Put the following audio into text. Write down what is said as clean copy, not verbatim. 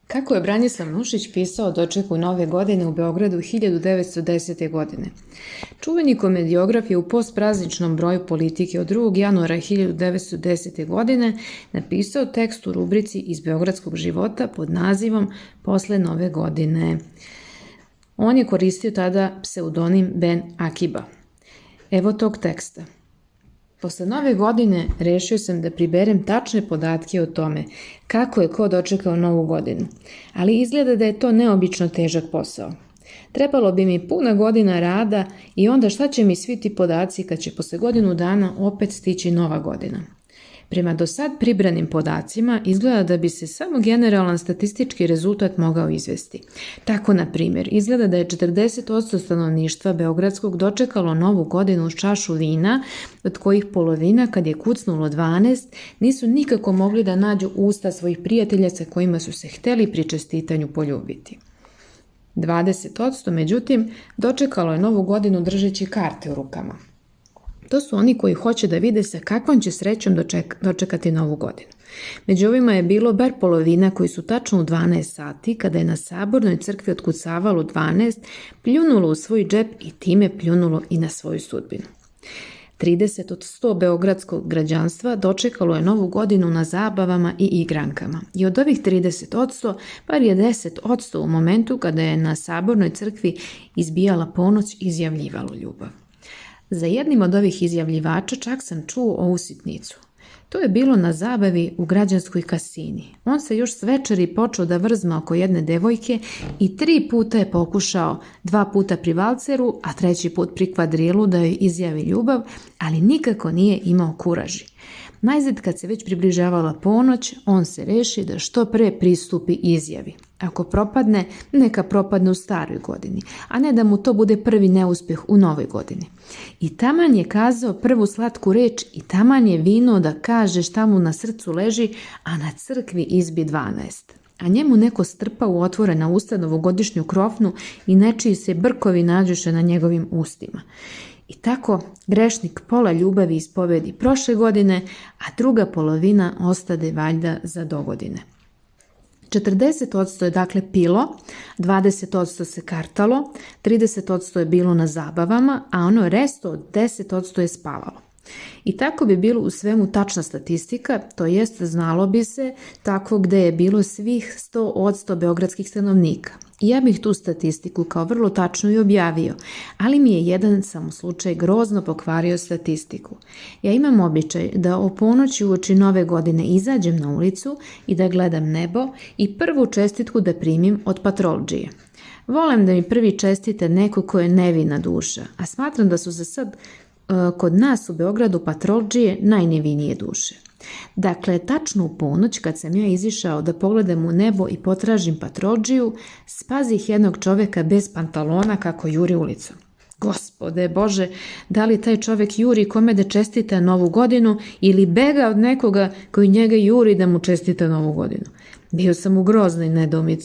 Kako je Branislav Nušić pisao o dočeku Nove godine u Beogradu 1910. godine? Čuveni komediograf je u postprazničnom broju politike od 2. januara 1910. godine napisao tekst u rubrici Iz beogradskog života pod nazivom Posle Nove godine. On je koristio tada pseudonim Ben Akiba. Evo tog teksta. Posle Nove godine rešio sam da priberem tačne podatke o tome kako je ko dočekao Novu godinu, ali izgleda da je to neobično težak posao. Trebalo bi mi puna godina rada i onda šta će mi svi ti podaci kad će posle godinu dana opet stići Nova godina? Prema do sad pribranim podacima izgleda da bi se samo generalan statistički rezultat mogao izvesti. Tako, na primjer, izgleda da je 40% stanovništva beogradskog dočekalo Novu godinu uz čašu vina, od kojih polovina, kad je kucnulo 12, nisu nikako mogli da nađu usta svojih prijatelja sa kojima su se hteli pri čestitanju poljubiti. 20%, međutim, dočekalo je Novu godinu držeći karte u rukama. To su oni koji hoće da vide sa kakvom će srećom dočekati Novu godinu. Među ovima je bilo bar polovina koji su tačno u 12 sati, kada je na Sabornoj crkvi otkucavalo 12, pljunulo u svoj džep i time pljunulo i na svoju sudbinu. 30 od 100 beogradskog građanstva dočekalo je Novu godinu na zabavama i igrankama. I od ovih 30%, bar je 10% u momentu kada je na Sabornoj crkvi izbijala ponoć izjavljivalo ljubav. Za jednim od ovih izjavljivača čak sam čuo ovu sitnicu. To je bilo na zabavi u građanskoj kasini. On se još s večeri počeo da vrzma oko jedne devojke i 3 puta je pokušao, 2 puta pri valceru, a 3. put pri kvadrilu da joj izjavi ljubav, ali nikako nije imao kuraži. Najzad kad se već približavala ponoć, on se reši da što pre pristupi izjavi. Ako propadne, neka propadne u staroj godini, a ne da mu to bude prvi neuspeh u novoj godini. I taman je kazao prvu slatku reč i taman je vinuo da kaže šta mu na srcu leži, a na crkvi izbi 12. A njemu neko strpa u otvorena usta novogodišnju krofnu i nečiji se brkovi nađuše na njegovim ustima. I tako grešnik pola ljubavi ispovedi prošle godine, a druga polovina ostade valjda za dogodine. 40% je dakle pilo, 20% se kartalo, 30% je bilo na zabavama, a ono resto od 10% je spavalo. I tako bi bilo u svemu tačna statistika, to jest znalo bi se tako gde je bilo svih 100% beogradskih stanovnika. I ja bih tu statistiku kao vrlo tačno i objavio, ali mi je jedan samo slučaj grozno pokvario statistiku. Ja imam običaj da o ponoći uoči Nove godine izađem na ulicu i da gledam nebo i prvu čestitku da primim od patroldžije. Volem da mi prvi čestite neko ko je nevina duša, a smatram da su za sad kod nas u Beogradu patroldžije najnevinije duše. Dakle, tačno u ponoć kad sam ja izišao da pogledam u nebo i potražim patroldžiju, spazih jednog čoveka bez pantalona kako juri ulicom. Gospode Bože, da li taj čovek juri kome da čestita Novu godinu ili bega od nekoga koji njega juri da mu čestita Novu godinu? Bio sam u groznoj nedoumici.